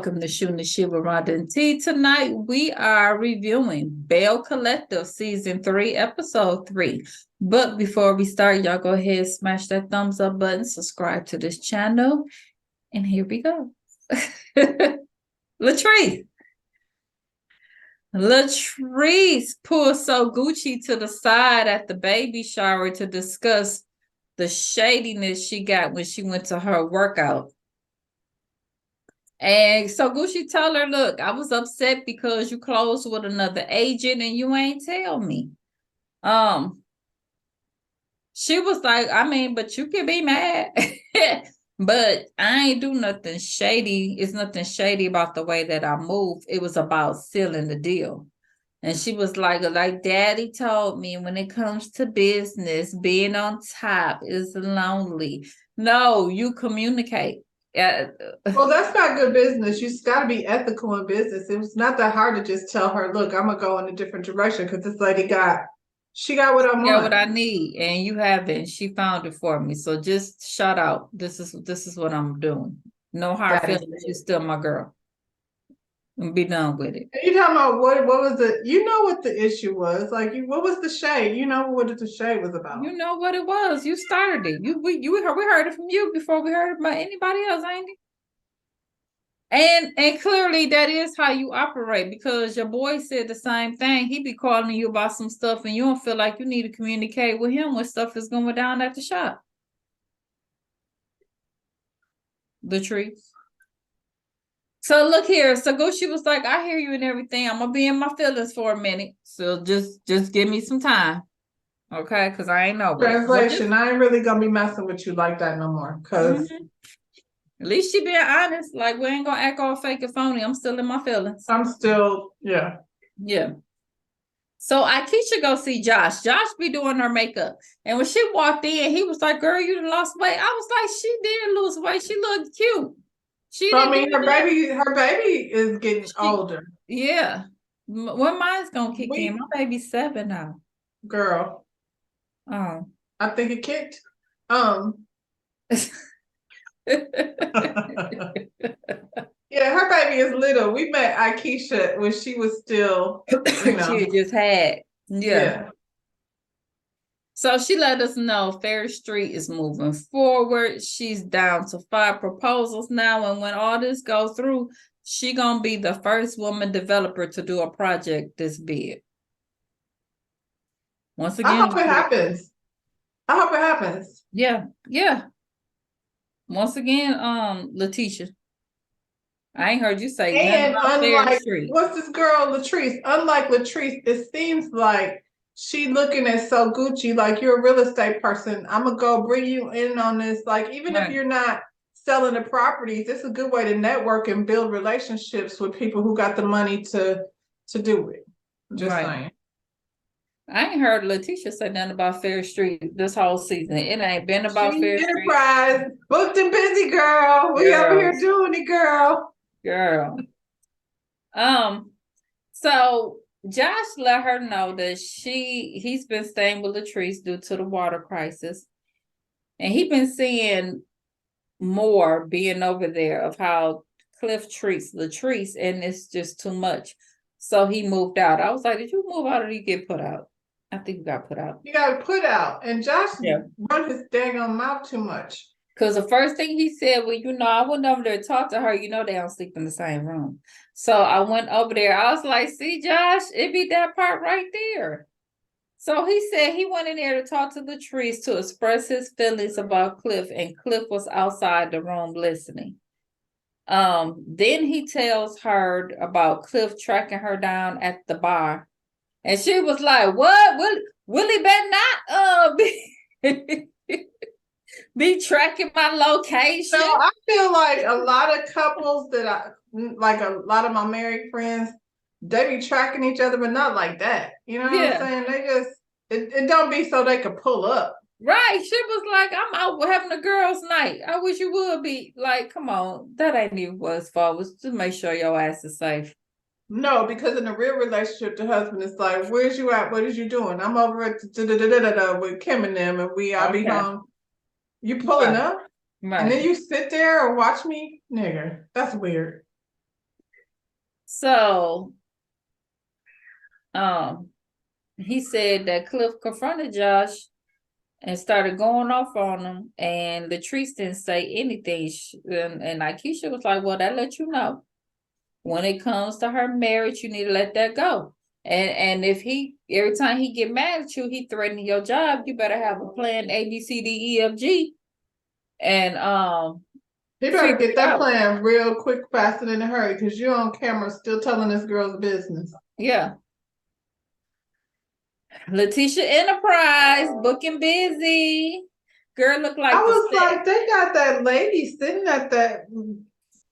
Welcome to Shooting the Shit with Rhonda and T. Tonight we are reviewing Belle Collective Season 3, Episode 3. But before we start, y'all go ahead and smash that thumbs up button, subscribe to this channel, and here we go. Latrice pulled So Gucci to the side at the baby shower to discuss the shadiness she got when she went to her workout. And so Gucci told her, look, I was upset because you closed with another agent and you ain't tell me. She was like, I mean, but you can be mad. But I ain't do nothing shady. It's nothing shady about the way that I move. It was about sealing the deal. And she was like Daddy told me, when it comes to business, being on top is lonely. No, you communicate. Well, that's not good business. You just got to be ethical in business. It was not that hard to just tell her, look, I'm going to go in a different direction because this lady she got what I want. Yeah, what I need, and you haven't. She found it for me. So just shout out. This is what I'm doing. No hard feelings. You're still my girl. And be done with it. You talking about what was the? You know what the issue was? Like, what was the shade? You know what the shade was about? You know what it was. You started it. We heard it from you before we heard it about anybody else, ain't it? And clearly that is how you operate, because your boy said the same thing. He be calling you about some stuff and you don't feel like you need to communicate with him when stuff is going down at the shop. The truth. So look here. So Gucci was like, I hear you and everything. I'm gonna be in my feelings for a minute. So just give me some time. Okay, because I ain't know. Translation, I ain't really gonna be messing with you like that no more. Cause at least she being honest. Like, we ain't gonna act all fake and phony. I'm still in my feelings. I'm still, yeah. Yeah. So Akeisha go see Josh. Josh be doing her makeup. And when she walked in, he was like, girl, you done lost weight. I was like, she did lose weight. She looked cute. I mean, her baby is getting older. Yeah. When mine's gonna kick in? My baby's 7 now. Girl. Oh. I think it kicked. Yeah, her baby is little. We met Akeisha when she was still, she just had. Yeah. So she let us know Fair Street is moving forward. She's down to 5 proposals now. And when all this goes through, she gonna be the first woman developer to do a project this big. Once again, I hope it happens. I hope it happens. Yeah. Once again, Letitia. I ain't heard you say and unlike what's this girl Latrice? Unlike Latrice, it seems like she looking at So Gucci like, you're a real estate person. I'm gonna go bring you in on this. Like, even if you're not selling the properties, it's a good way to network and build relationships with people who got the money to do it. Just saying. I ain't heard Letitia say nothing about Fair Street this whole season. It ain't been about Fair Street. Enterprise, booked and busy, girl. We over here doing it, girl. So Josh let her know that he's been staying with Latrice due to the water crisis. And he's been seeing more being over there of how Cliff treats Latrice, and it's just too much. So he moved out. I was like, did you move out or did you get put out? I think you got put out. You got put out. And Josh run his daggone mouth too much. Because the first thing he said, well, I went over there to talk to her. They don't sleep in the same room. So I went over there. I was like, see, Josh, it be that part right there. So he said he went in there to talk to Latrice to express his feelings about Cliff, and Cliff was outside the room listening. Then he tells her about Cliff tracking her down at the bar. And she was like, what? Willie better not be tracking my location. So I feel like a lot of couples that like a lot of my married friends, they be tracking each other, but not like that. You know what I'm saying? They just, it don't be so they could pull up. Right. She was like, I'm out having a girls' night. I wish you would be. Like, come on. That ain't even what's fault. Was to make sure your ass is safe. No, because in a real relationship, the husband is like, where's you at? What is you doing? I'm over at with Kim and them, and I'll be home. You pulling up? And then you sit there and watch me? Nigga, that's weird. So, he said that Cliff confronted Josh and started going off on him, and Latrice didn't say anything. And Aikisha was like, well, that let you know. When it comes to her marriage, you need to let that go. And if every time he get mad at you, he threatening your job, you better have a plan A, B, C, D, E, F, G. And he better get that plan real quick, fast, and in a hurry, because you're on camera still telling this girl's business. Yeah. Letitia Enterprise, booking busy. Girl look like I was like, they got that lady sitting at that.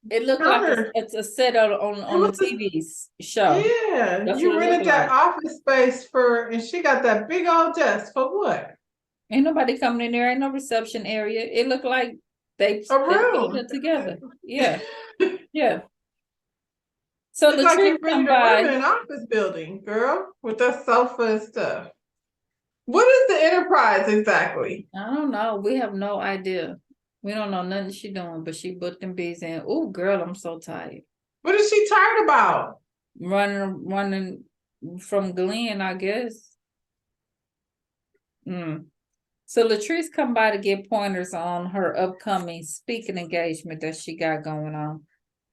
It looked like it's a set on the TV show. Yeah, that's you rented that office space and she got that big old desk for what? Ain't nobody coming in there. Ain't no reception area. It looked like they built it together. Yeah, yeah. So it's like you rented a room in an office building, girl, with that sofa and stuff. What is the Enterprise exactly? I don't know. We have no idea. We don't know nothing she doing, but she booked them bees in. Oh, girl, I'm so tired. What is she tired about? Running from Glenn, I guess. So Latrice come by to get pointers on her upcoming speaking engagement that she got going on.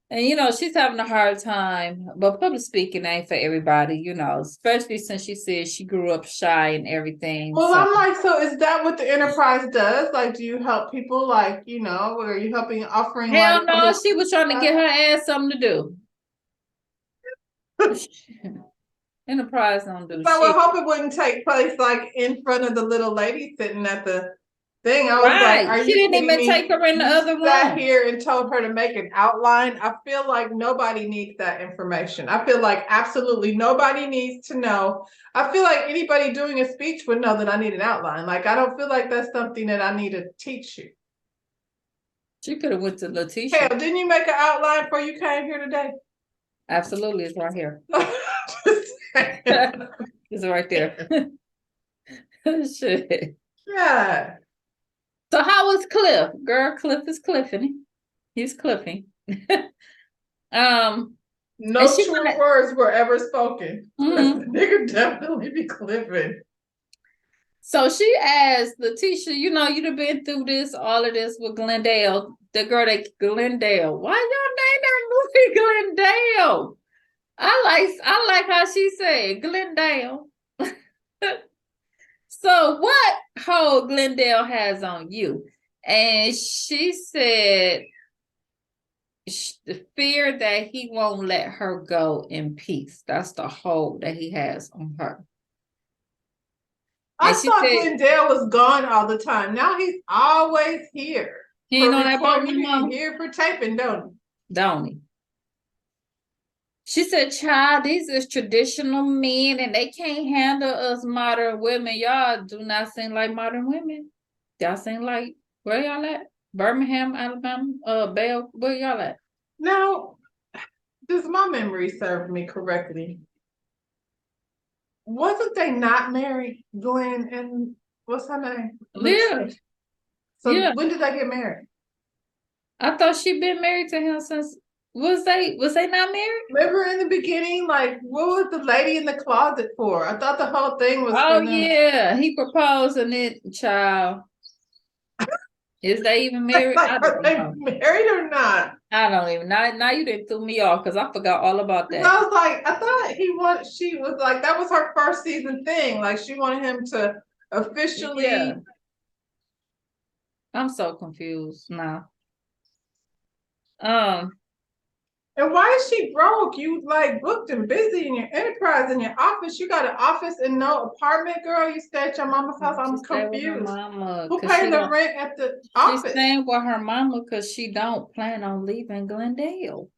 And, she's having a hard time, but public speaking ain't for everybody, especially since she says she grew up shy and everything. Well, so. I'm like, so is that what the Enterprise does? Like, do you help people, like, are you offering? Hell no, she was trying to get her ass something to do. Enterprise don't do shit. I would hope it wouldn't take place, like, in front of the little lady sitting at the thing. I was like, are she didn't even take her in the other room. Sat here and told her to make an outline. I feel like nobody needs that information. I feel like absolutely nobody needs to know. I feel like anybody doing a speech would know that I need an outline. Like, I don't feel like that's something that I need to teach you. She could have went to Letitia. Hell, didn't you make an outline before you came here today? Absolutely, it's right here. It's right there. Shit. Yeah. So how was Cliff? Girl, Cliff is cliffing. He's cliffing. No true words were ever spoken. The nigga definitely be clipping. So she asked Letitia, you'd have been through all of this with Glendale. The girl Glendale. Why y'all name that movie Glendale? I like how she said Glendale. So what hold Glendale has on you? And she said the fear that he won't let her go in peace. That's the hold that he has on her. I thought Glendale was gone all the time. Now he's always here. He ain't know that about me, Mom. Here for taping, don't he? She said, child, these is traditional men and they can't handle us modern women. Y'all do not seem like modern women. Y'all seem like, where y'all at? Birmingham, Alabama, Belle, where y'all at? Now, does my memory serve me correctly? Wasn't they not married, Glenn and what's her name? Yeah. So when did they get married? I thought she'd been married to him since. Was they not married? Remember in the beginning, like, what was the lady in the closet for? I thought the whole thing was. Oh yeah, he proposed and it, child. Is they even married? Like, are they married or not? I don't even. Now you didn't throw me off because I forgot all about that. I was like, I thought she was like, that was her first season thing. Like, she wanted him to officially. Yeah. I'm so confused now. And why is she broke? You like booked and busy in your Enterprise, in your office. You got an office and no apartment, girl. You stay at your mama's house. I'm confused. Who paid the rent at the office? She's staying with her mama because she don't plan on leaving Glendale.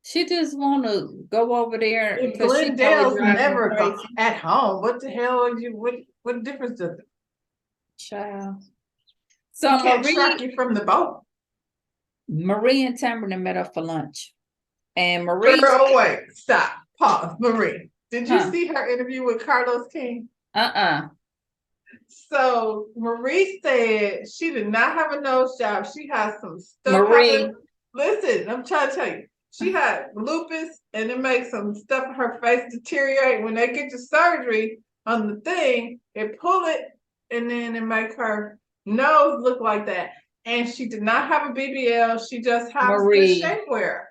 She just want to go over there. If Glendale's never at home, what the hell are you? What difference does it? Child. So I can't track you from the boat. Marie and Tamara met up for lunch. And Marie. Girl, wait, stop, pause. Marie, did you see her interview with Carlos King? So Marie said she did not have a nose job. She has some stuff. Marie, listen, I'm trying to tell you. She had lupus, and it makes some stuff in her face deteriorate. When they get to surgery on the thing, it pull it, and then it make her nose look like that. And she did not have a BBL. She just has good shapewear.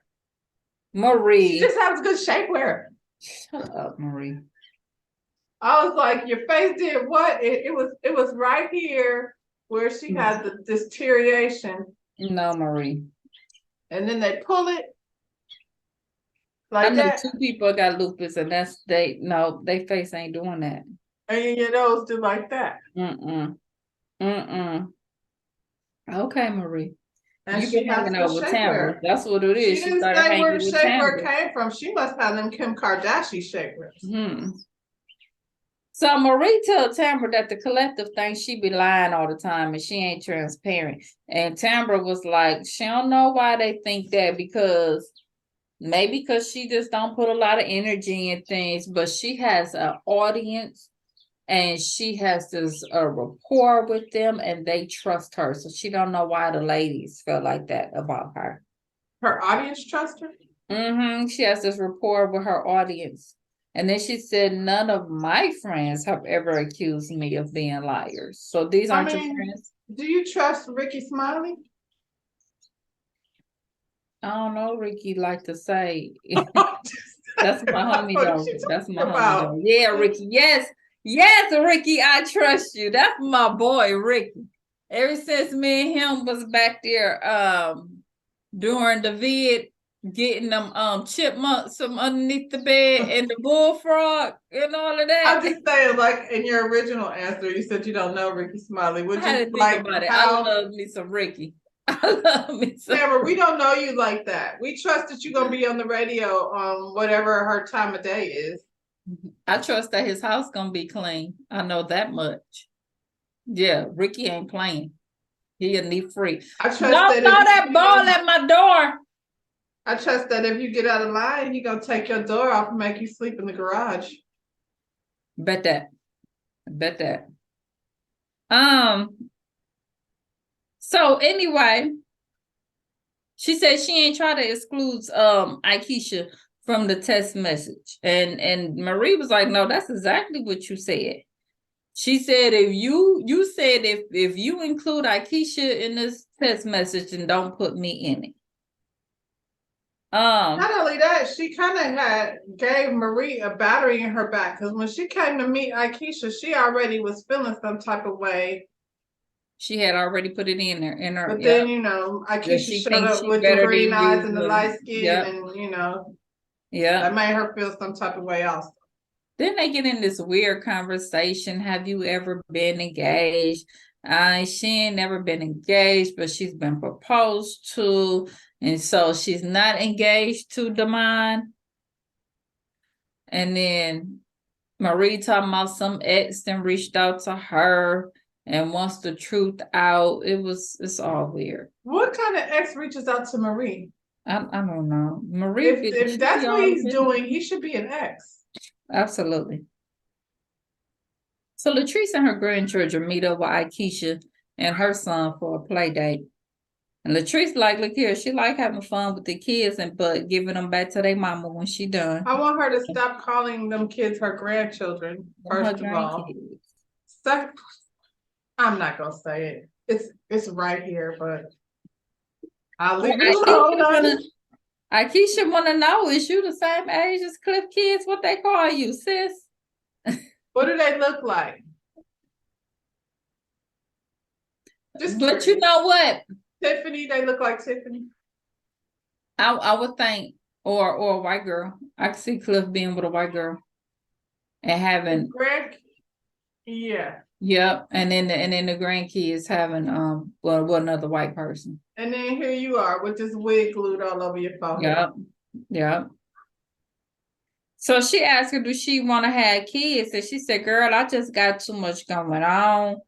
She just has good shapewear. Shut up, Marie. I was like, your face did what? It was right here where she had the deterioration. No, Marie. And then they pull it. Like I know that. 2 people got lupus, and they face ain't doing that. And your nose do like that. Okay, Marie. And she hanging out with Tamara. That's what it is. She didn't say where the shapewear came from. She must have them Kim Kardashian shapewears. So Marie told Tamara that the collective thinks she be lying all the time and she ain't transparent. And Tamara was like, she don't know why they think that, maybe because she just don't put a lot of energy in things, but she has an audience and she has this rapport with them and they trust her. So she don't know why the ladies feel like that about her. Her audience trust her? She has this rapport with her audience. And then she said, none of my friends have ever accused me of being liars. So these aren't your friends? Do you trust Ricky Smiley? I don't know, Ricky like to say. That's my homie though. That's my homie though. Yeah, Ricky. Yes, Ricky, I trust you. That's my boy, Ricky. Ever since me and him was back there during the vid, getting them chipmunks from underneath the bed and the bullfrog and all of that. I'm just saying, like in your original answer, you said you don't know Ricky Smiley. Would you think about it? I love me some Ricky. I love me some. Tamara, we don't know you like that. We trust that you're gonna be on the radio whatever her time of day is. I trust that his house gonna be clean. I know that much. Yeah, Ricky ain't playing. He a knee free. I trust don't throw that ball at my door. I trust that if you get out of line, he gonna take your door off and make you sleep in the garage. Bet that. So anyway, she said she ain't try to exclude Aikisha from the text message. And Marie was like, no, that's exactly what you said. She said, if you include Aikisha in this text message, then don't put me in it. Not only that, she kind of gave Marie a battery in her back, because when she came to meet Aikisha, she already was feeling some type of way. She had already put it in her. But then, Aikisha showed up with the green eyes and the light skin, and that made her feel some type of way also. Then they get in this weird conversation. Have you ever been engaged? She ain't never been engaged, but she's been proposed to. And so she's not engaged to Damon. And then Marie talking about some ex then reached out to her and wants the truth out. It's all weird. What kind of ex reaches out to Marie? I don't know. Marie, if that's what he's doing, he should be an ex. Absolutely. So Latrice and her grandchildren meet up with Aikisha and her son for a play date. And Latrice like, look here, she like having fun with the kids but giving them back to their mama when she done. I want her to stop calling them kids her grandchildren, first of all. So, I'm not gonna say it. It's right here, but I'll leave it alone. Aikisha wanna know, is you the same age as Cliff kids? What they call you, sis? What do they look like? But you know what? Tiffany, they look like Tiffany. I would think, or a white girl. I could see Cliff being with a white girl and having Yep, and then the grandkids having another white person. And then here you are with this wig glued all over your forehead. Yep. So she asked her, do she want to have kids? And she said, girl, I just got too much going on.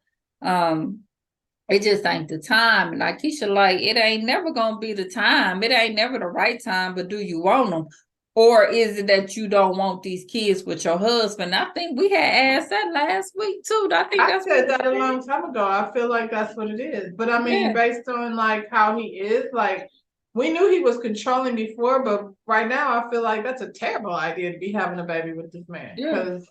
It just ain't the time. And like Keisha, like, it ain't never gonna be the time. It ain't never the right time, but do you want them? Or is it that you don't want these kids with your husband? I think we had asked that last week too. I said that a long time ago. I feel like that's what it is. But I mean, based on like how he is, like we knew he was controlling before, but right now I feel like that's a terrible idea to be having a baby with this man because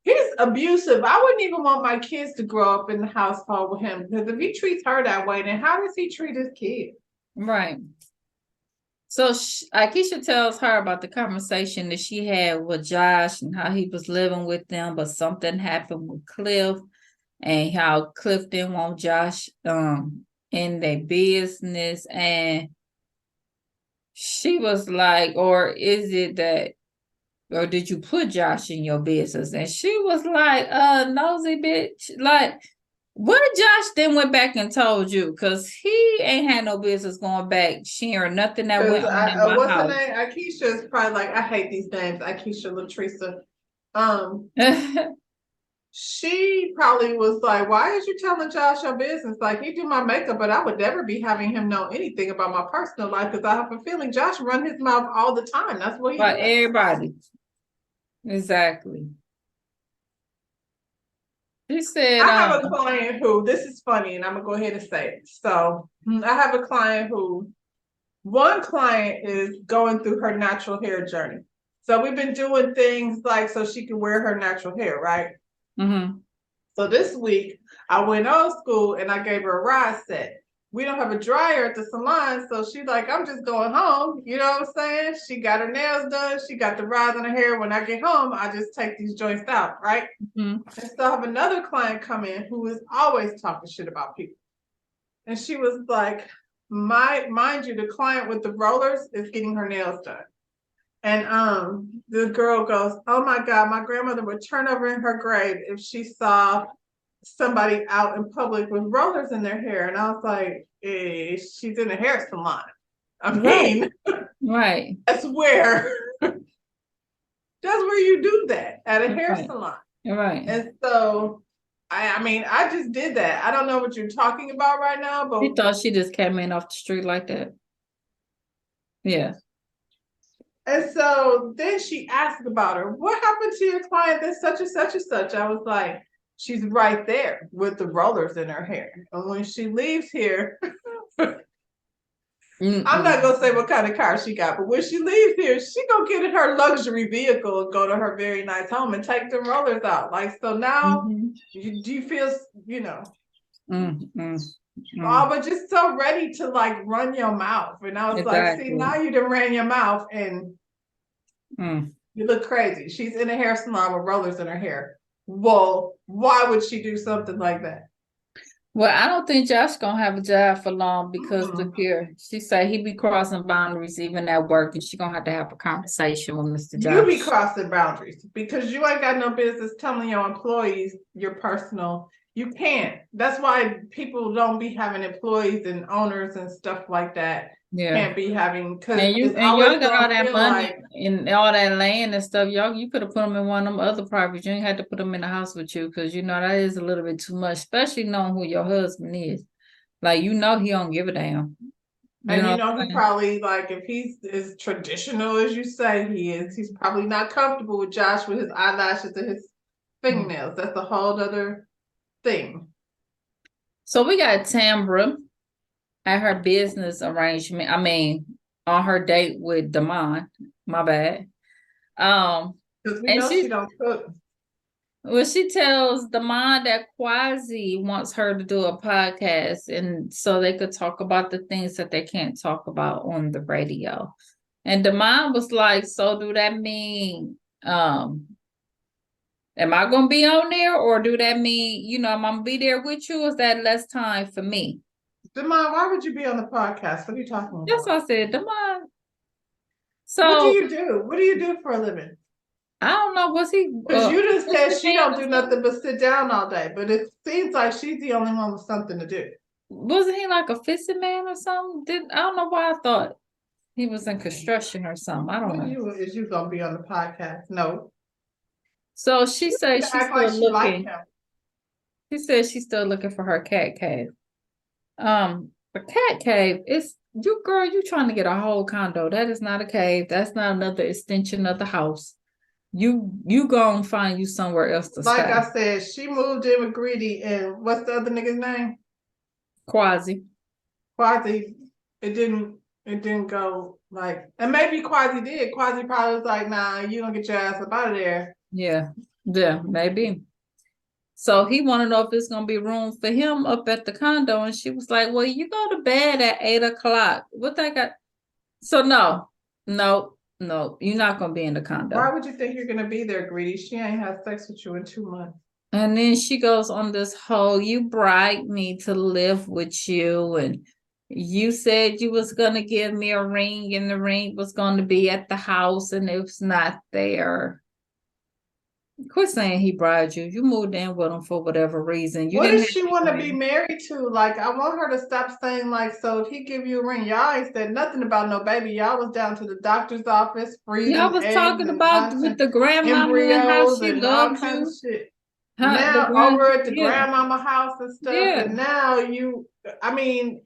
he's abusive. I wouldn't even want my kids to grow up in the household with him because if he treats her that way, then how does he treat his kids? Right. So Akeisha tells her about the conversation that she had with Josh and how he was living with them, but something happened with Cliff and how Cliff didn't want Josh in their business. And she was like, or is it that, or did you put Josh in your business? And she was like, nosy bitch. Like, what Josh then went back and told you? Because he ain't had no business going back sharing nothing that went on in my what's house. Her name? Akeisha is probably like, I hate these names. Akeisha Latresa. She probably was like, why is you telling Josh your business? Like, he do my makeup, but I would never be having him know anything about my personal life because I have a feeling Josh run his mouth all the time. That's what he does. Everybody. Exactly. She said, I have a client who, this is funny, and I'm gonna go ahead and say it. So I have a client who, one client is going through her natural hair journey. So we've been doing things like so she can wear her natural hair, right? Mm-hmm. So this week I went old school and I gave her a ride set. We don't have a dryer at the salon, so she's like, I'm just going home. You know what I'm saying? She got her nails done. She got the rise on her hair. When I get home, I just take these joints out, right? Mm-hmm. And so I have another client come in who is always talking shit about people. And she was like, mind you, the client with the rollers is getting her nails done. And the girl goes, oh my God, my grandmother would turn over in her grave if she saw somebody out in public with rollers in their hair. And I was like, she's in a hair salon. I mean, right. That's where you do that, at a hair salon. Right. And so I mean, I just did that. I don't know what you're talking about right now, but she thought she just came in off the street like that. Yeah. And so then she asked about her. What happened to your client that's such and such and such? I was like, she's right there with the rollers in her hair. And when she leaves here, I'm not gonna say what kind of car she got, but when she leaves here, she gonna get in her luxury vehicle and go to her very nice home and take the rollers out. Like, so now, do you feel, you know, oh, but just so ready to like run your mouth. And I was like, see, now you done ran your mouth and you look crazy. She's in a hair salon with rollers in her hair. Well, why would she do something like that? Well, I don't think Josh gonna have a job for long because look here, she said he be crossing boundaries even at work, and she gonna have a conversation with Mr. Josh. You be crossing boundaries because you ain't got no business telling your employees your personal. You can't. That's why people don't be having employees and owners and stuff like that. Yeah. Can't be having because y'all got all that money and all that land and stuff. You could have put them in one of them other properties. You ain't had to put them in the house with you because you know that is a little bit too much, especially knowing who your husband is. Like he don't give a damn. He probably like if he's as traditional as you say he is, he's probably not comfortable with Josh with his eyelashes and his fingernails. That's a whole other thing. So we got Tambra at her business arrangement. I mean, on her date with Damon. My bad. Because we know she don't cook. Well, she tells Damon that Quasi wants her to do a podcast, and so they could talk about the things that they can't talk about on the radio. And Damon was like, "So do that mean, am I gonna be on there, or do that mean, I'm gonna be there with you? Or is that less time for me?" Damon, why would you be on the podcast? What are you talking about? That's what I said, Damon. So what do you do? What do you do for a living? I don't know. Was he? Because you just said she don't do nothing but sit down all day, but it seems like she's the only one with something to do. Wasn't he like a fisting man or something? I don't know why I thought he was in construction or something. I don't know. Is you gonna be on the podcast? No. So she said she's still looking. She said she's still looking for her cat cave. The cat cave is you trying to get a whole condo. That is not a cave. That's not another extension of the house. You gonna find you somewhere else to stay. Like I said, she moved in with Greedy and what's the other nigga's name? Quasi. Bitch, it didn't go like, and maybe Quasi did. Quasi probably was like, nah, you don't get your ass up out of there. Yeah, maybe. So he wanted to know if there's gonna be room for him up at the condo, and she was like, "Well, you go to bed at 8 o'clock. What they got?" So no, you're not gonna be in the condo. Why would you think you're gonna be there, Greedy? She ain't had sex with you in 2 months. And then she goes on this whole, you bribed me to live with you, and you said you was gonna give me a ring, and the ring was gonna be at the house, and it was not there. Quit saying he bribed you. You moved in with him for whatever reason. You what didn't does she want to be married to? Like, I want her to stop saying, like, so if he give you a ring, y'all ain't said nothing about no baby. Y'all was down to the doctor's office freezing was eggs talking and about with the grandmama and how embryos she and all loved kinds you. of shit. Now over at the grandmama house and stuff, Yeah. and now I mean,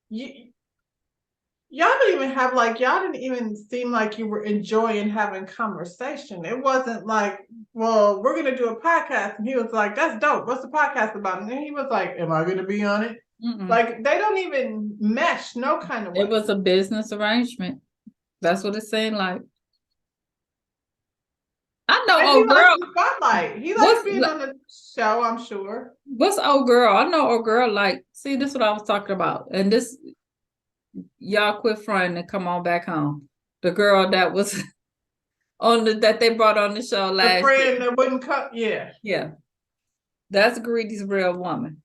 y'all didn't even have y'all didn't even seem like you were enjoying having conversation. It wasn't like, well, we're gonna do a podcast, and he was like, that's dope. What's the podcast about? And then he was like, am I gonna be on it? Like, they don't even mesh no kind of way. It was a business arrangement. That's what it seemed like. I know, old girl. Likes the spotlight. He likes being on the show, I'm sure. What's old girl? I know old girl. Like, see, this is what I was talking about, and this, y'all quit fronting and come on back home. The girl that was on that they brought on the show last. The friend that wouldn't cut. Yeah. That's Greedy's real woman.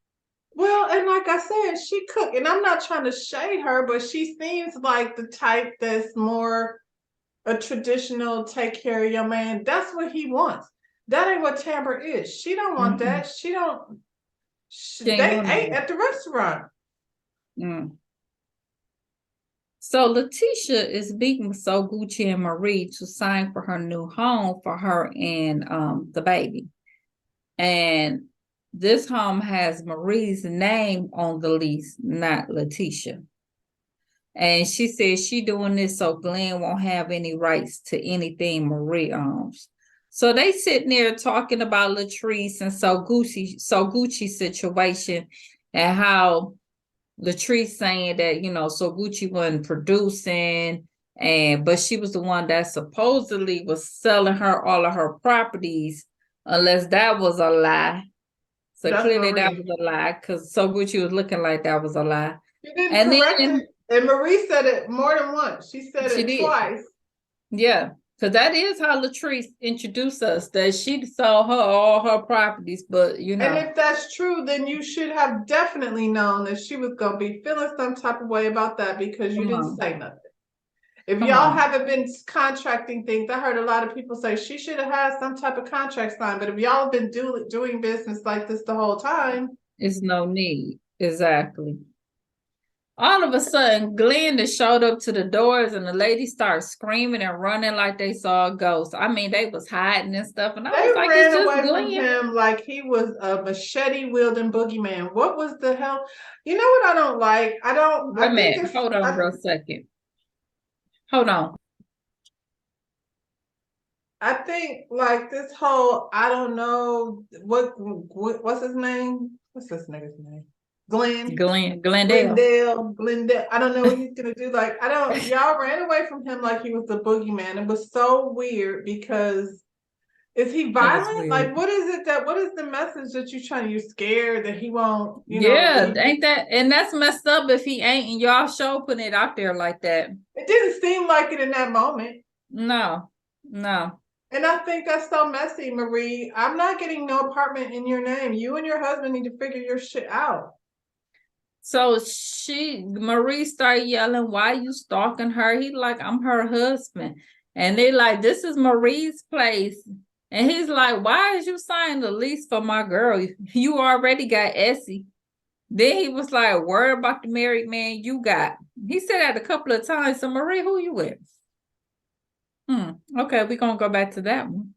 Well, and like I said, she cooked, and I'm not trying to shade her, but she seems like the type that's more a traditional take care of your man. That's what he wants. That ain't what Tamber is. She don't want that. She don't. They ate at the restaurant. So Letitia is beating So Gucci and Marie to sign for her new home for her and the baby. And this home has Marie's name on the lease, not Letitia. And she says she doing this so Glenn won't have any rights to anything Marie owns. So they sitting there talking about Latrice and So Gucci situation, and how Latrice saying that, So Gucci wasn't producing, but she was the one that supposedly was selling her all of her properties, unless that was a lie. So that's clearly Marie. That was a lie, because So Gucci was looking like that was a lie. She didn't correct it. And Marie said it more than once. She said it twice. Yeah, because that is how Latrice introduced us, that she sold her all her properties, but And if that's true, then you should have definitely known that she was going to be feeling some type of way about that, because you didn't say nothing. If y'all haven't been contracting things, I heard a lot of people say she should have had some type of contract signed, but if y'all have been doing business like this the whole time, it's no need. Exactly. All of a sudden, Glenn just showed up to the doors, and the ladies started screaming and running like they saw a ghost. I mean, they was hiding and stuff, and I was like, it's just Glenn. From him like he was a machete wielding boogeyman. What was the hell? You know what I don't like? Hold on for a second. Hold on. I think like this whole, I don't know what's his name? What's this nigga's name? Glendale. I don't know what he's gonna do. Like, y'all ran away from him like he was the boogeyman. It was so weird, because is he violent? Like, what is the message that you're trying to, you're scared that he won't, ain't that, and that's messed up if he ain't, and y'all show putting it out there like that. It didn't seem like it in that moment. No. And I think that's so messy, Marie. I'm not getting no apartment in your name. You and your husband need to figure your shit out. So Marie started yelling, why you stalking her? He like, I'm her husband. And they like, this is Marie's place. And he's like, why is you signing the lease for my girl? You already got Essie. Then he was like, worry about the married man you got. He said that a couple of times. So Marie, who you with? Okay, we're going to go back to that one.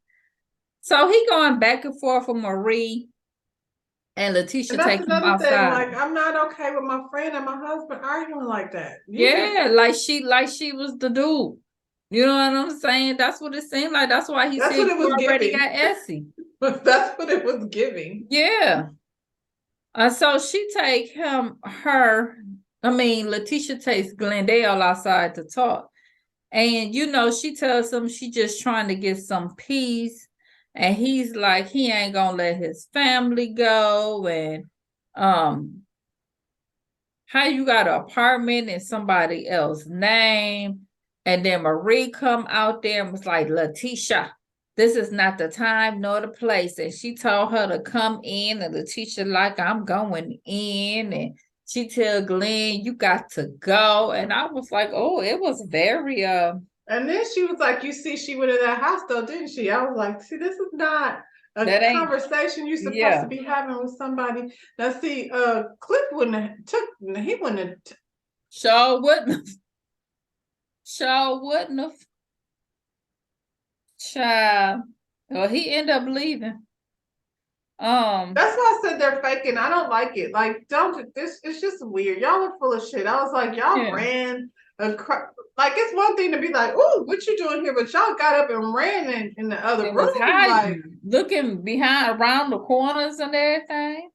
So he going back and forth with Marie. And Letitia taking him outside. Thing, like, I'm not okay with my friend and my husband arguing like that. Like she was the dude. You know what I'm saying? That's what it seemed like. That's why he said you already got Essie. That's what it was giving. Yeah. So she take her Letitia takes Glendale outside to talk. And she tells him she just trying to get some peace. And he's like, he ain't gonna let his family go. And how you got an apartment in somebody else's name? And then Marie come out there and was like, Letitia, this is not the time nor the place. And she told her to come in, and Letitia like, I'm going in. And she tell Glenn, you got to go. And I was like, oh, it was very and then she was like, you see, she went in that house though, didn't she? I was like, see, this is not a conversation you're supposed to be having with somebody. Now see, Cliff wouldn't have he wouldn't have Sure wouldn't have. Child. Well, he ended up leaving. That's why I said they're faking. I don't like it. Like, don't this. It's just weird. Y'all are full of shit. I was like, y'all ran like it's one thing to be like, "Oh, what you doing here?" But y'all got up and ran in the other room, like looking behind around the corners and everything.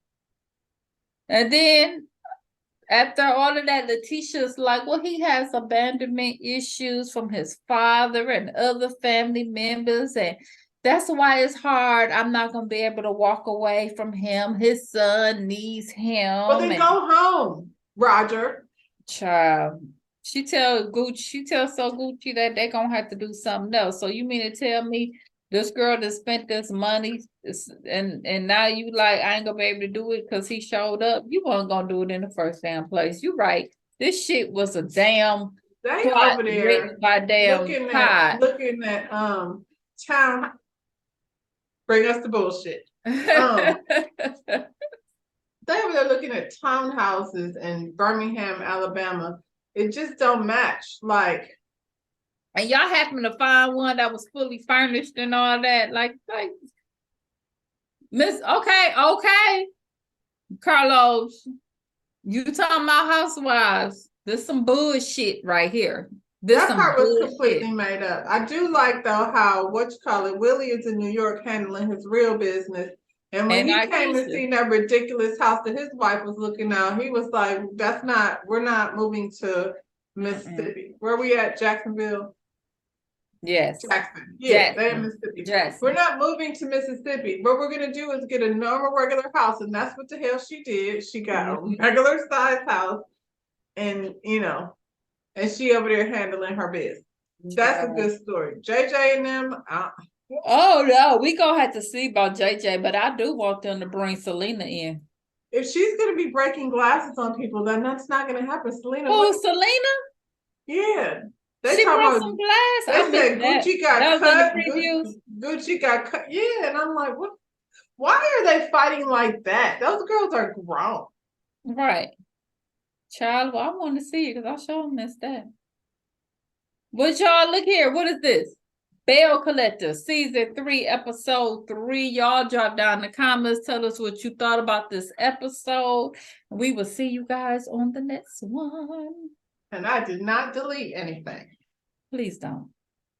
And then after all of that, Letitia's like, well, he has abandonment issues from his father and other family members, and that's why it's hard. I'm not going to be able to walk away from him. His son needs him. Well, then go home, Roger. Child. She tells so Gucci that they're going to have to do something else. So you mean to tell me this girl that spent this money and now you like, I ain't going to be able to do it because he showed up? You weren't going to do it in the first damn place. You right. This shit was a damn plot over there written by damn looking at town. Bring us the bullshit. They over there looking at townhouses in Birmingham, Alabama. It just don't match. Like, and y'all happen to find one that was fully furnished and all that. Like Miss, okay. Carlos, you talking about housewives. There's some bullshit right here. That part was completely made up. I do like though how Willie is in New York handling his real business. And when he came and seen that ridiculous house that his wife was looking at, he was like, we're not moving to Mississippi. Where are we at? Jacksonville? Yes. Jackson. Yeah, they're in Mississippi. Jackson. We're not moving to Mississippi. What we're going to do is get a normal, regular house. And that's what the hell she did. She got a regular size house. And, and she over there handling her business. That's a good story. JJ and them. Oh no, we gonna have to see about JJ, but I do want them to bring Selena in. If she's gonna be breaking glasses on people, then that's not gonna happen. Selena. Oh, Selena? Yeah. She brought some glass. They said Gucci got cut. Gucci got cut. Yeah, and I'm like, what? Why are they fighting like that? Those girls are grown. Right. Child, well, I want to see it because I sure missed that. But y'all, look here. What is this? Belle Collector, season 3, episode 3. Y'all drop down in the comments. Tell us what you thought about this episode. We will see you guys on the next one. And I did not delete anything. Please don't.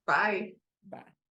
Bye.